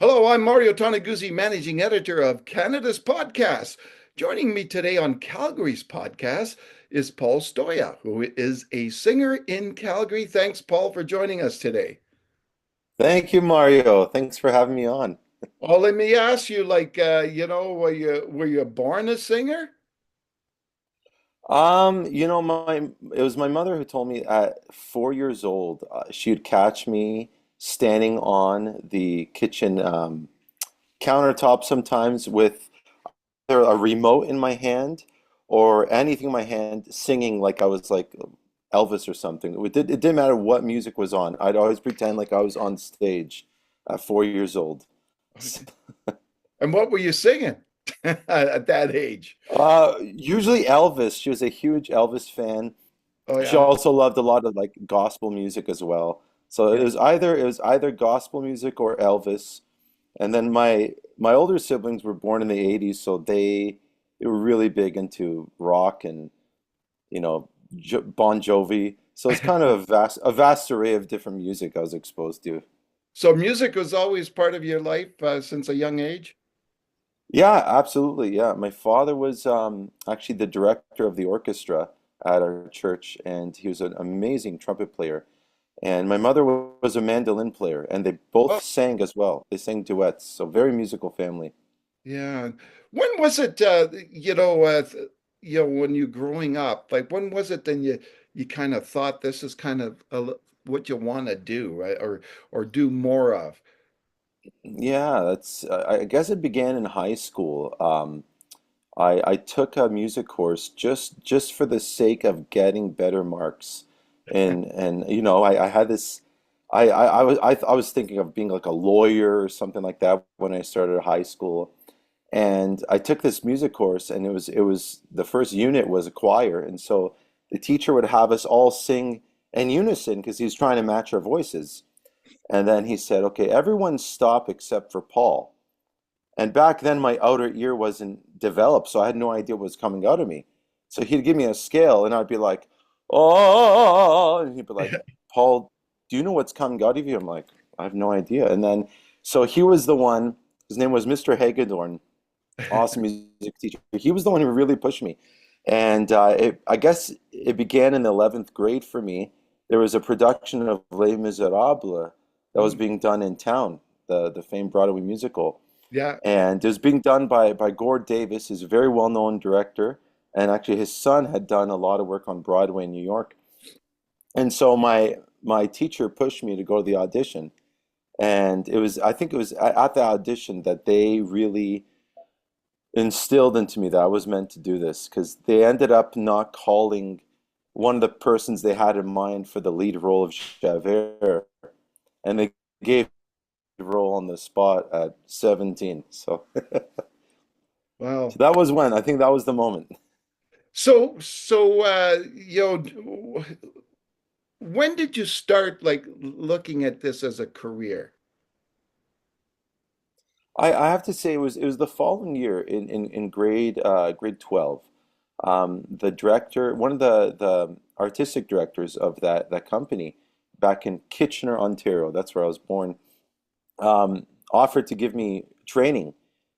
Hello, I'm Mario Toneguzzi, managing editor of Canada's Podcast. Joining me today on Calgary's podcast is Paul Stoya, who is a singer in Calgary. Thanks, Paul, for joining us today. Thank you, Mario. Thanks for having me on. Well, let me ask you, were you born a singer? It was my mother who told me at 4 years old, she would catch me standing on the kitchen countertop sometimes with either a remote in my hand or anything in my hand, singing like I was like Elvis or something. It didn't matter what music was on. I'd always pretend like I was on stage at 4 years old. And what were you singing at that age? Usually Elvis. She was a huge Elvis fan. Oh, She yeah. also loved a lot of like gospel music as well. So Yeah. it was either gospel music or Elvis. And then my older siblings were born in the 80s, so they were really big into rock and Bon Jovi. So it's kind of a vast array of different music I was exposed to. So music was always part of your life since a young age? Yeah, absolutely. Yeah, my father was actually the director of the orchestra at our church, and he was an amazing trumpet player. And my mother was a mandolin player, and they both Oh, sang as well. They sang duets, so very musical family. yeah. When was it, when you growing up, like when was it then you kind of thought this is kind of what you want to do, right? Or do more of? Yeah, I guess it began in high school. I took a music course just for the sake of getting better marks, and I had this. I was thinking of being like a lawyer or something like that when I started high school. And I took this music course, and it was the first unit was a choir, and so the teacher would have us all sing in unison because he was trying to match our voices. And then he said, "Okay, everyone stop except for Paul." And back then my outer ear wasn't developed, so I had no idea what was coming out of me. So he'd give me a scale, and I'd be like, "Oh," and he'd be like, "Paul, do you know what's coming out of you?" I'm like, "I have no idea." And then so he was the one. His name was Mr. Hagedorn, awesome music teacher. He was the one who really pushed me. And I guess it began in the 11th grade for me. There was a production of Les Miserables that was Mm, being done in town, the famed Broadway musical. yeah. And it was being done by Gord Davis, who's a very well-known director. And actually his son had done a lot of work on Broadway in New York. And so my teacher pushed me to go to the audition. And I think it was at the audition that they really instilled into me that I was meant to do this because they ended up not calling one of the persons they had in mind for the lead role of Javert, and they gave the role on the spot at 17. So, so Wow. that was when I think that was the moment. So, when did you start like looking at this as a career? I have to say it was the following year in grade 12. The director, one of the artistic directors of that company back in Kitchener, Ontario, that's where I was born, offered to give me training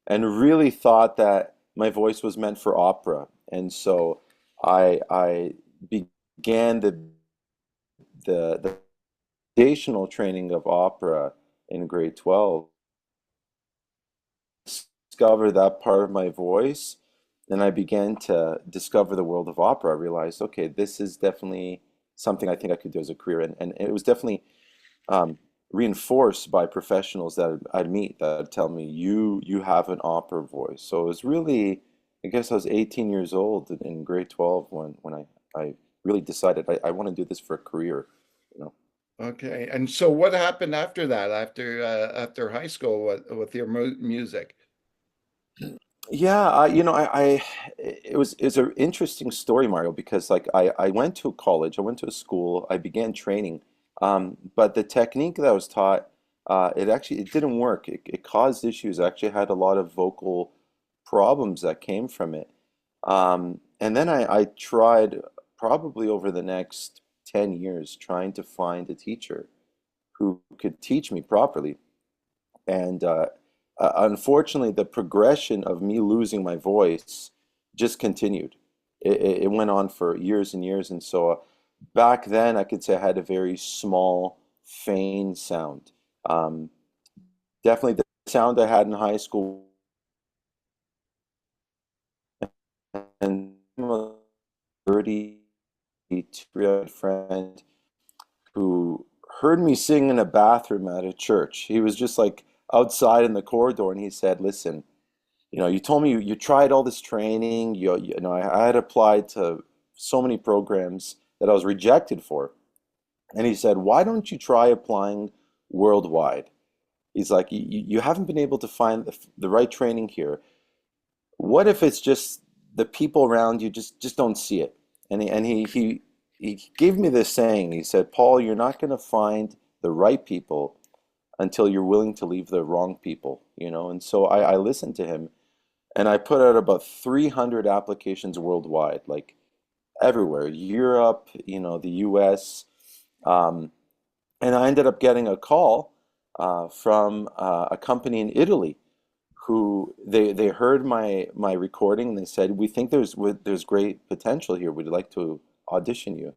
and really thought that my voice was meant for opera. And so I began the foundational training of opera in grade 12, discover that part of my voice. And I began to discover the world of opera. I realized, okay, this is definitely something I think I could do as a career. And it was definitely um, reinforced by professionals that I'd meet that would tell me, you have an opera voice. So it was really, I guess I was 18 years old in grade 12 when I really decided I want to do this for a career, you know. Okay. And so what happened after that, after high school with your music? Yeah, it was an interesting story, Mario, because like I went to college, I went to a school, I began training, but the technique that I was taught, it didn't work. It caused issues. I actually had a lot of vocal problems that came from it. And then I tried probably over the next 10 years trying to find a teacher who could teach me properly. And unfortunately, the progression of me losing my voice just continued. It went on for years and years. And so back then, I could say I had a very small, faint sound. Um, Definitely the sound I had in high school and 32-year-old friend who heard me sing in a bathroom at a church. He was just like outside in the corridor and he said, "Listen, you told me you tried all this training. I had applied to so many programs that I was rejected for." And he said, "Why don't you try applying worldwide?" He's like, "You haven't been able to find the right training here. What if it's just the people around you just don't see it?" And he gave me this saying. He said, "Paul, you're not going to find the right people until you're willing to leave the wrong people." And so I listened to him and I put out about 300 applications worldwide, like everywhere, Europe, the US. Um, and I ended up getting a call from a company in Italy who they heard my recording and they said, "We think there's great potential here. We'd like to audition you."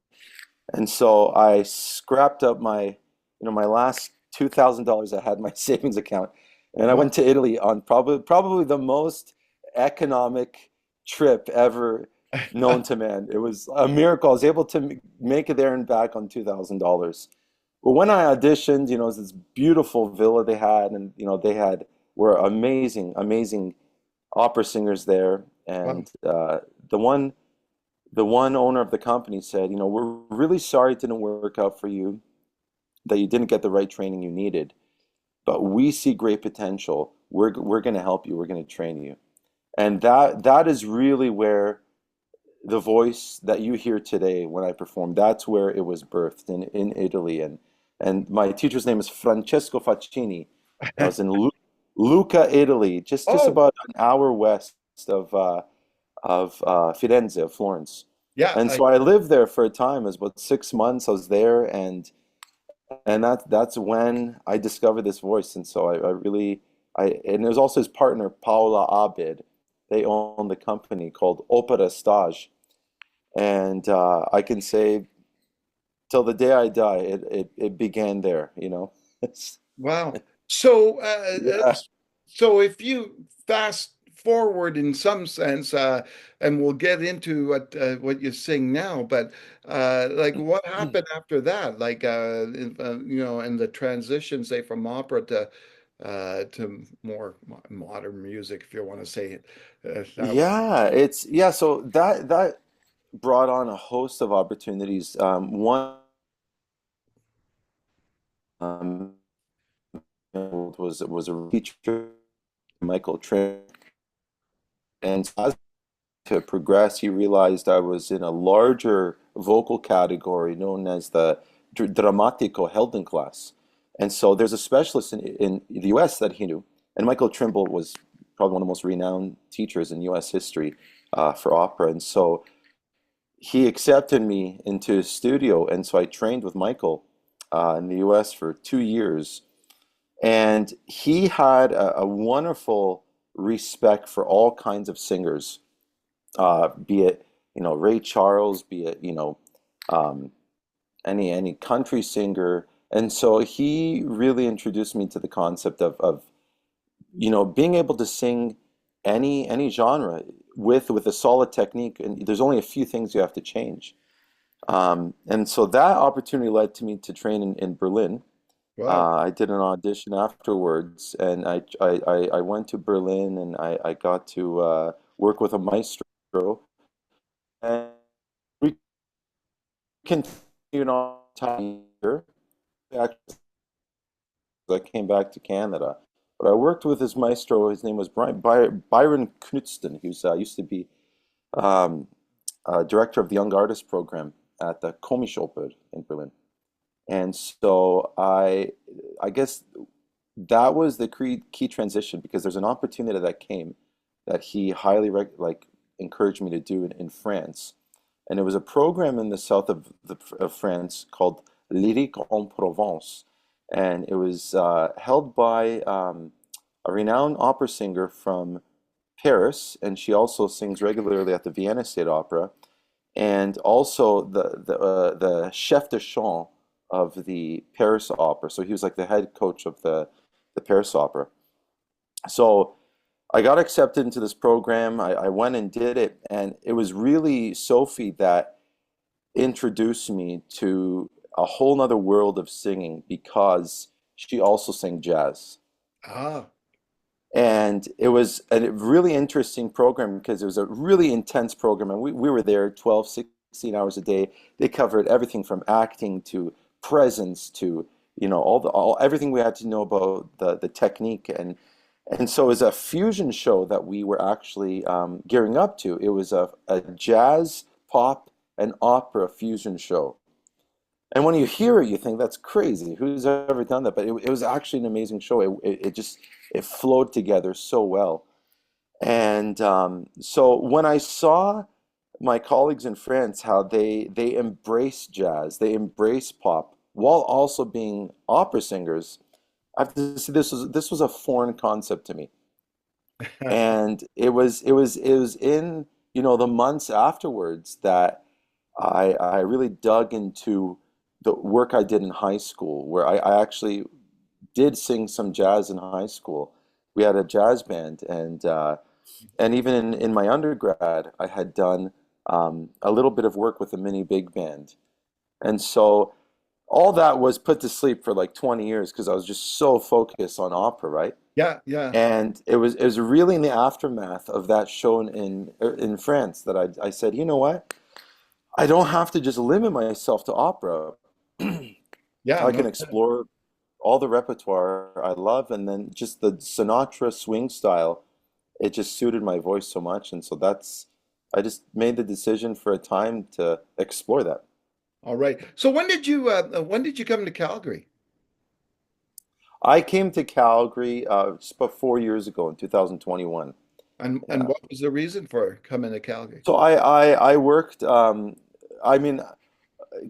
And so I scrapped up my last $2,000 I had in my savings account, and I Wow. went to Italy on probably the most economic trip ever known to man. It was a miracle. I was able to make it there and back on $2,000. But when I auditioned, it was this beautiful villa they had, and were amazing, amazing opera singers there, Wow. and the one owner of the company said, "We're really sorry it didn't work out for you, that you didn't get the right training you needed, but we see great potential. We're going to help you. We're going to train you." And that is really where the voice that you hear today when I perform, that's where it was birthed in Italy. And my teacher's name is Francesco Faccini. I was in Lucca, Italy, just Oh, about an hour west of Firenze, of Florence. yeah. And so I lived there for a time. It was about 6 months I was there, and that's when I discovered this voice. And so I really and it was also his partner Paola Abid. They owned the company called Opera Stage, and I can say till the day I die, it began there. It's, Wow. So, yeah, so if you fast forward in some sense, and we'll get into what you sing now, but like what happened after that? Like, and the transition, say, from opera to more modern music, if you want to say it that way. yeah. So that brought on a host of opportunities. One um, was a teacher, Michael Trim, and as to progress, he realized I was in a larger vocal category known as the Dramatico Helden class. And so there's a specialist in the US that he knew. And Michael Trimble was probably one of the most renowned teachers in US history for opera. And so he accepted me into his studio. And so I trained with Michael in the US for 2 years. And he had a wonderful respect for all kinds of singers, be it Ray Charles, be it um, any country singer, and so he really introduced me to the concept of being able to sing any genre with a solid technique, and there's only a few things you have to change. And so that opportunity led to me to train in Berlin. Wow. I did an audition afterwards, and I went to Berlin, and I got to work with a maestro. And we continued on time here. Actually, I came back to Canada, but I worked with his maestro. His name was Byron Knutston. He used to be um, director of the Young Artist Program at the Komischoper in Berlin. And so I guess that was the key transition, because there's an opportunity that came that he highly encouraged me to do in France. And it was a program in the south of France called Lyrique en Provence. and it was held by a renowned opera singer from Paris, and she also sings regularly at the Vienna State Opera, and also the chef de chant of the Paris Opera. So he was like the head coach of the Paris Opera. So I got accepted into this program. I went and did it, and it was really Sophie that introduced me to a whole nother world of singing because she also sang jazz. Ah, And it was a really interesting program because it was a really intense program. And we were there 12, 16 hours a day. They covered everything from acting to presence to, all everything we had to know about the technique. And so it was a fusion show that we were actually gearing up to. It was a jazz, pop, and opera fusion show. And when you hear it, you think that's crazy. Who's ever done that? But it was actually an amazing show. It just it flowed together so well. And so when I saw my colleagues in France, how they embrace jazz, they embrace pop, while also being opera singers, I have to say this was a foreign concept to me. And it was in, the months afterwards that I really dug into the work I did in high school, where I actually did sing some jazz in high school. We had a jazz band, and even in my undergrad, I had done a little bit of work with a mini big band. And so all that was put to sleep for like 20 years because I was just so focused on opera, right? yeah, yeah. And it was really in the aftermath of that show in France that I said, you know what? I don't have to just limit myself to opera. Yeah, I no, can explore all the repertoire I love, and then just the Sinatra swing style. It just suited my voice so much, and so I just made the decision for a time to explore that. all right. So when did you come to Calgary? I came to Calgary just about 4 years ago in 2021. And Yeah. what was the reason for coming to Calgary? So I worked. I mean,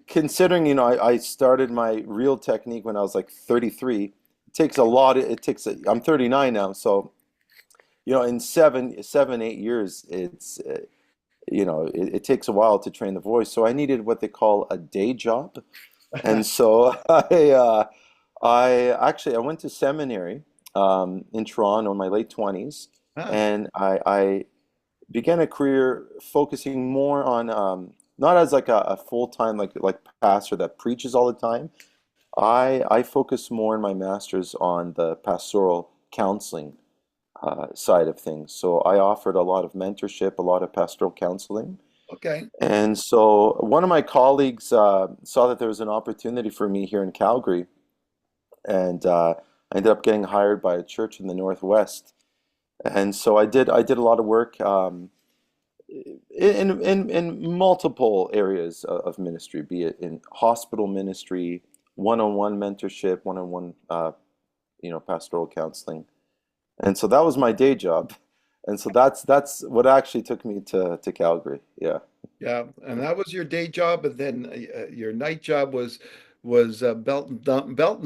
considering I started my real technique when I was like 33. It takes a lot. I'm 39 now, so in 8 years, it takes a while to train the voice. So I needed what they call a day job, and so I went to seminary in Toronto in my late 20s, Ah, and I began a career focusing more on not as like a full-time like pastor that preaches all the time. I focus more in my master's on the pastoral counseling side of things. So I offered a lot of mentorship, a lot of pastoral counseling. okay. And so one of my colleagues saw that there was an opportunity for me here in Calgary, and I ended up getting hired by a church in the Northwest. And so I did a lot of work in multiple areas of ministry, be it in hospital ministry, one-on-one mentorship, one-on-one pastoral counseling. And so that was my day job. And so that's what actually took me to Calgary. Yeah. Yeah, and that was your day job, and then your night job was belting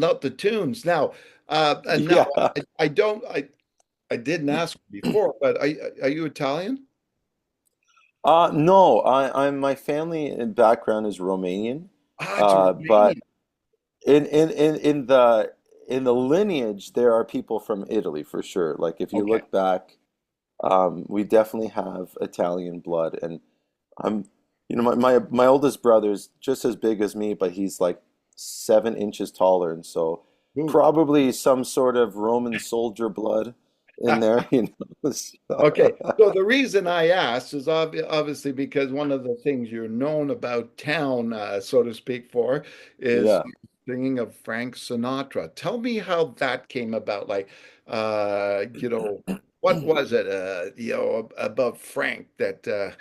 out the tunes. Now, and now Yeah. I don't I didn't ask before, but are you Italian? No, I'm my family and background is Romanian. Ah, it's But Romanian. in the lineage, there are people from Italy for sure. Like if you Okay. look back, we definitely have Italian blood, and I'm, my oldest brother's just as big as me, but he's like 7 inches taller, and so Ooh. probably some sort of Roman soldier blood in there, Okay, So, so the reason I asked is obviously because one of the things you're known about town, so to speak, for is yeah. singing of Frank Sinatra. Tell me how that came about. Like, what was it, about Frank that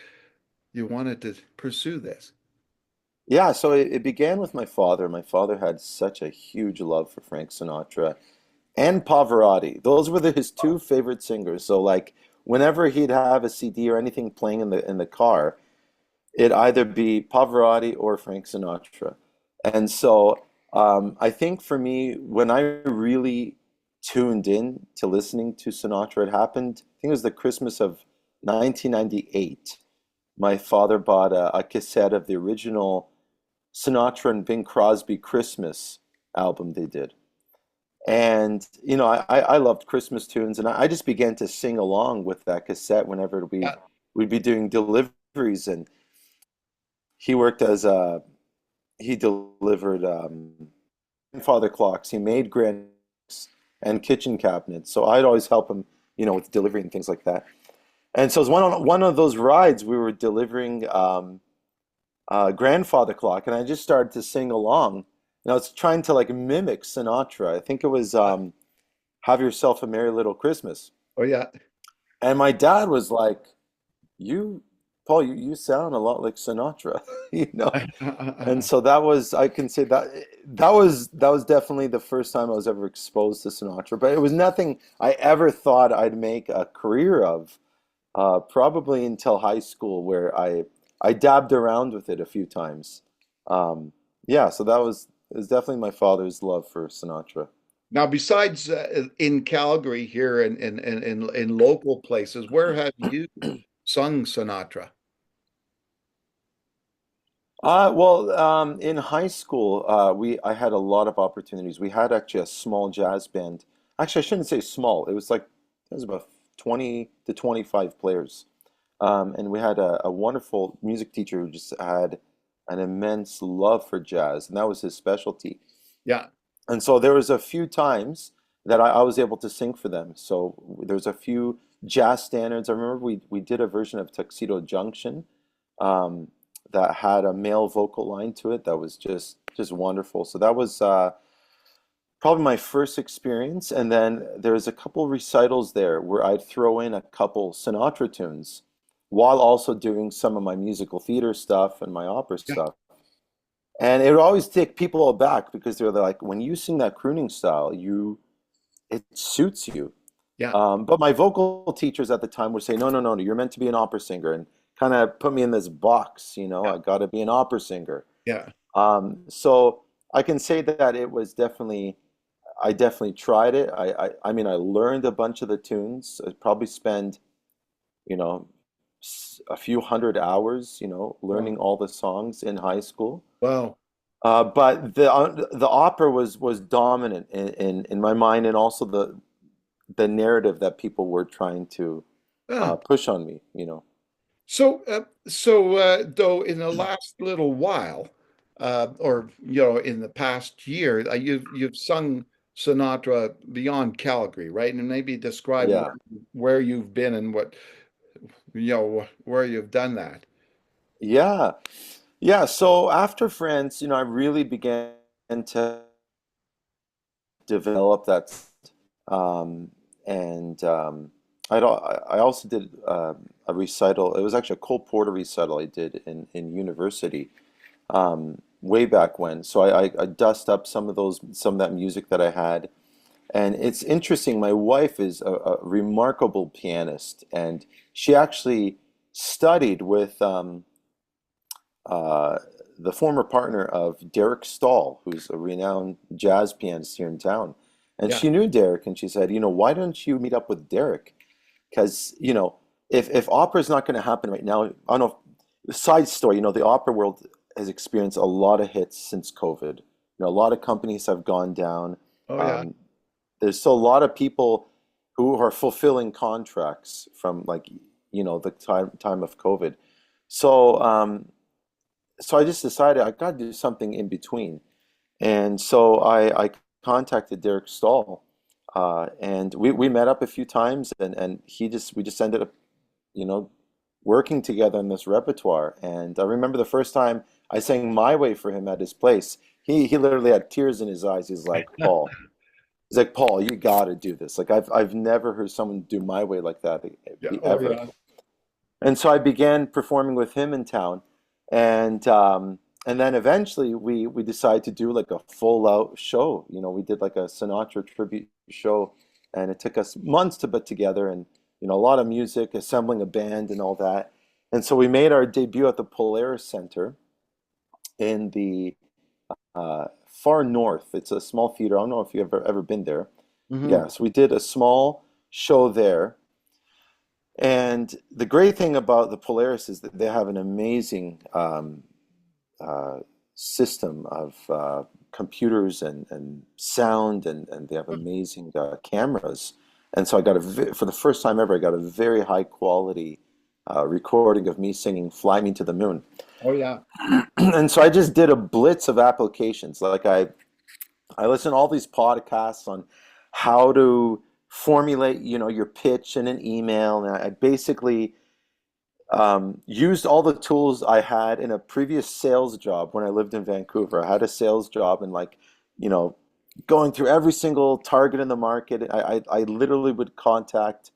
you wanted to pursue this? Yeah, so it began with my father. My father had such a huge love for Frank Sinatra and Pavarotti. Those were his two favorite singers. So like whenever he'd have a CD or anything playing in the car, it'd either be Pavarotti or Frank Sinatra. And so I think for me, when I really tuned in to listening to Sinatra, it happened, I think it was the Christmas of 1998. My father bought a cassette of the original Sinatra and Bing Crosby Christmas album they did. And, I loved Christmas tunes, and I just began to sing along with that cassette whenever Yeah. we'd be doing deliveries. And he worked as he delivered grandfather clocks. He made grand and kitchen cabinets. So I'd always help him, with delivery and things like that. And so it was one of those rides we were delivering grandfather clock, and I just started to sing along. And I was trying to like mimic Sinatra. I think it was Have Yourself a Merry Little Christmas. Oh yeah. And my dad was like, you, Paul, you sound a lot like Sinatra, you know? And so that was, I can say that was definitely the first time I was ever exposed to Sinatra, but it was nothing I ever thought I'd make a career of, probably until high school where I dabbed around with it a few times. Yeah, so it was definitely my father's love for Sinatra. Now, besides in Calgary here and in local places, where have you sung Sinatra? In high school, I had a lot of opportunities. We had actually a small jazz band. Actually, I shouldn't say small. It was about 20 to 25 players. And we had a wonderful music teacher who just had an immense love for jazz, and that was his specialty. Yeah. And so there was a few times that I was able to sing for them. So there's a few jazz standards. I remember we did a version of Tuxedo Junction, um, that had a male vocal line to it that was just wonderful. So that was probably my first experience. And then there's a couple recitals there where I'd throw in a couple Sinatra tunes while also doing some of my musical theater stuff and my opera Yeah. stuff. And it would always take people aback because they're like, when you sing that crooning style, it suits you. Yeah. But my vocal teachers at the time would say, no, no, no, no, you're meant to be an opera singer, and kind of put me in this box, Yeah. I got to be an opera singer. Yeah. So I can say that I definitely tried it. I mean, I learned a bunch of the tunes. I probably spent, you know, a few hundred hours, Wow. learning all the songs in high school. Wow. But the opera was dominant in my mind, and also the narrative that people were trying to Yeah. push on me. So though in the last little while, or in the past year, you've sung Sinatra beyond Calgary, right? And maybe describe Yeah. where you've been and what where you've done that. Yeah. Yeah. So after France, I really began to develop that. Um, and I also did a recital. It was actually a Cole Porter recital I did in university, way back when. So I dust up some of that music that I had. And it's interesting, my wife is a remarkable pianist, and she actually studied with uh, the former partner of Derek Stahl, who's a renowned jazz pianist here in town. And Yeah. she knew Derek, and she said, why don't you meet up with Derek? Because, if opera is not going to happen right now, I don't know. Side story, the opera world has experienced a lot of hits since COVID. A lot of companies have gone down. Oh yeah. Um, there's still a lot of people who are fulfilling contracts from like, the time of COVID. So, so I just decided I got to do something in between. And so I contacted Derek Stahl, and we met up a few times, and we just ended up, you know, working together in this repertoire. And I remember the first time I sang My Way for him at his place. He literally had tears in his eyes. He's like, Paul, you got to do this. Like I've never heard someone do My Way like that Yeah. Oh ever. yeah. And so I began performing with him in town, and then eventually we decided to do like a full out show. We did like a Sinatra tribute show, and it took us months to put together, and a lot of music, assembling a band, and all that. And so we made our debut at the Polaris Center in the far north. It's a small theater. I don't know if you've ever been there. Hmm. Yeah, so we did a small show there. And the great thing about the Polaris is that they have an amazing uh, system of computers and sound, and they have amazing cameras. And so for the first time ever, I got a very high quality recording of me singing "Fly Me to the Moon." Oh yeah. And so I just did a blitz of applications. Like I listen to all these podcasts on how to formulate, your pitch in an email, and I basically used all the tools I had in a previous sales job when I lived in Vancouver. I had a sales job, and like, you know, going through every single target in the market. I literally would contact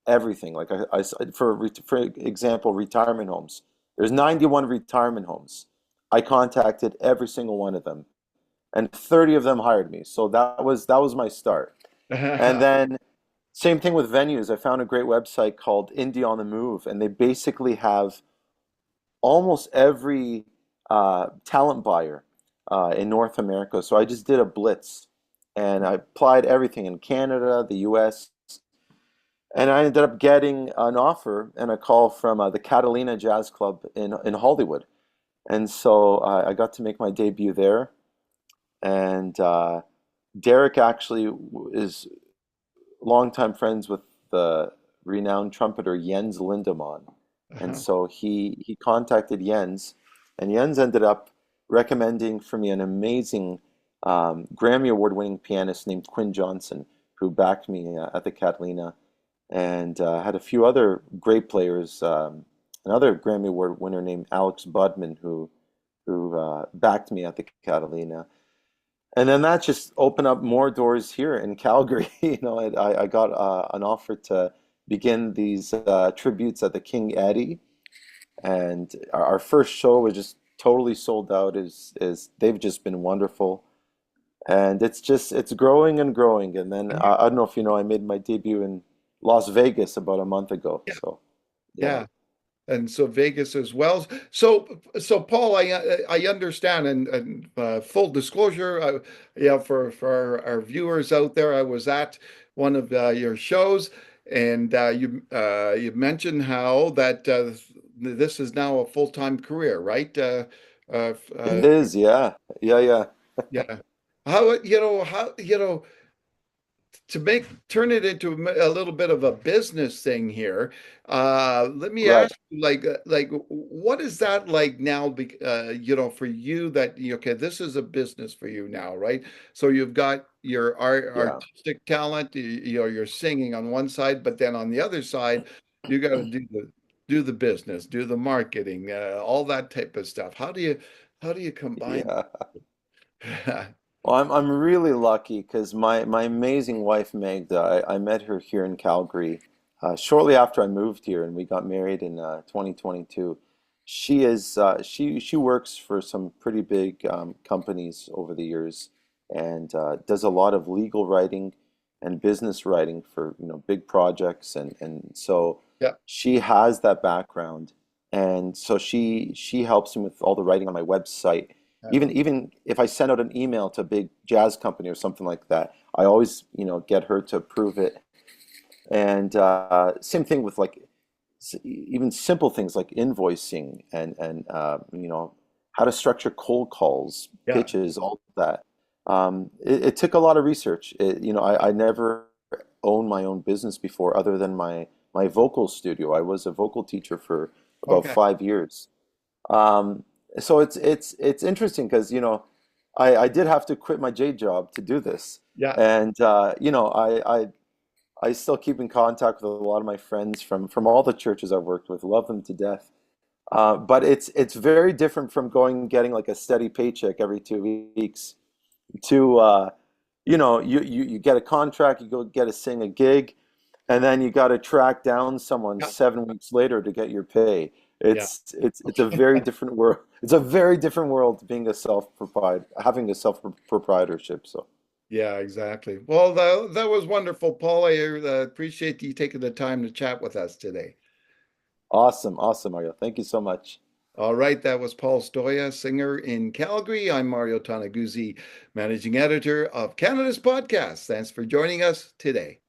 everything. Like for example, retirement homes. There's 91 retirement homes. I contacted every single one of them, and 30 of them hired me. So that was my start. And then same thing with venues. I found a great website called Indie on the Move, and they basically have almost every talent buyer in North America. So I just did a blitz, and I applied everything in Canada, the US, and I ended up getting an offer and a call from the Catalina Jazz Club in Hollywood. And so I got to make my debut there. And Derek actually is longtime friends with the renowned trumpeter Jens Lindemann. And so he contacted Jens, and Jens ended up recommending for me an amazing Grammy Award-winning pianist named Quinn Johnson, who backed me at the Catalina, and had a few other great players. Another Grammy Award winner named Alex Budman, who backed me at the Catalina. And then that just opened up more doors here in Calgary. I got an offer to begin these tributes at the King Eddy, and our first show was just totally sold out. Is they've just been wonderful, and it's growing and growing. And then I don't know if you know, I made my debut in Las Vegas about a month ago. Yeah. So yeah, Yeah. And so Vegas as well. So Paul, I understand, and full disclosure, yeah, for our viewers out there, I was at one of your shows, and you mentioned how that this is now a full-time career, right? Uh, it uh, is. Yeah, yeah, yeah. yeah. How to make turn it into a little bit of a business thing here. Let me Right. ask you, like, what is that like now? For you, okay, this is a business for you now, right? So you've got your Yeah. artistic talent, you're singing on one side, but then on the other side, you got to do the business, do the marketing, all that type of stuff. How do you combine? Yeah. Well, I'm really lucky because my amazing wife Magda, I met her here in Calgary shortly after I moved here, and we got married in 2022. She works for some pretty big companies over the years, and does a lot of legal writing and business writing for big projects, and so Yeah. she has that background, and so she helps me with all the writing on my website. Even if I send out an email to a big jazz company or something like that, I always, get her to approve it. And same thing with like even simple things like invoicing and how to structure cold calls, Yeah. pitches, all that. It took a lot of research. I never owned my own business before, other than my vocal studio. I was a vocal teacher for about Okay. 5 years. Um, so it's interesting because I did have to quit my J job to do this, Yeah. and I still keep in contact with a lot of my friends from all the churches I've worked with. Love them to death. But it's very different from going and getting like a steady paycheck every 2 weeks to you get a contract, you go get to sing a gig, and then you got to track down someone Yeah. 7 weeks later to get your pay. Yeah. It's a very different world. It's a very different world being a having a self proprietorship. So Yeah, exactly. Well, that was wonderful, Paul. I appreciate you taking the time to chat with us today. awesome, awesome, Mario. Thank you so much. All right, that was Paul Stoya, singer in Calgary. I'm Mario Tanaguzzi, managing editor of Canada's podcast. Thanks for joining us today.